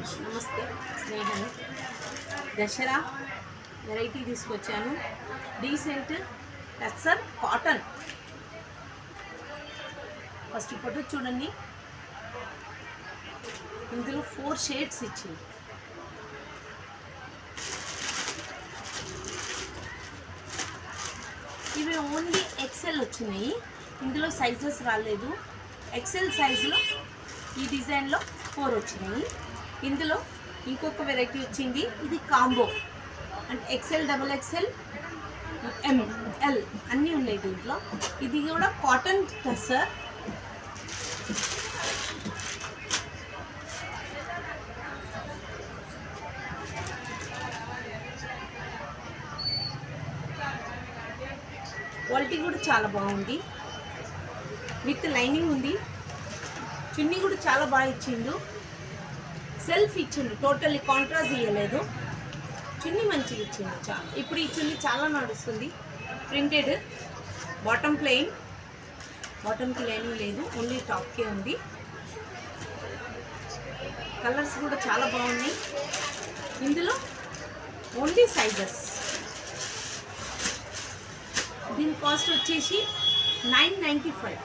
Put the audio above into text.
నమస్తే స్నేహను దసరా వెరైటీ తీసుకొచ్చాను. Decent tussar cotton. First photo చూడండి, ఇందులో 4 షేడ్స్ ఇచ్చింది. ఇవి ఓన్లీ ఎక్సెల్ వచ్చినాయి, ఇందులో సైజెస్ రాలేదు. ఎక్సెల్ సైజులో ఈ డిజైన్లో 4 వచ్చినాయి. ఇందులో ఇంకొక వెరైటీ వచ్చింది, ఇది కాంబో అంటే ఎక్సెల్, డబుల్ ఎక్సెల్, ఎంఎల్ అన్నీ ఉన్నాయి దీంట్లో. ఇది కూడా కాటన్ టస్సర్. క్వాలిటీ కూడా చాలా బాగుంది, విత్ లైనింగ్ ఉంది. చున్నీ కూడా చాలా బాగా ఇచ్చిండు, సెల్ఫ్ ఇచ్చిండు, టోటల్లీ కాంట్రాస్ట్ ఇవ్వలేదు. చున్నీ మంచిగా ఇచ్చిండు చాలా. ఇప్పుడు ఈ చున్నీ చాలా నడుస్తుంది. ప్రింటెడ్, బాటమ్ ప్లెయిన్, బాటమ్కి లైనింగ్ లేదు, ఓన్లీ టాప్కే ఉంది. కలర్స్ కూడా చాలా బాగున్నాయి. ఇందులో ఓన్లీ సైజెస్. దీని కాస్ట్ వచ్చేసి 995.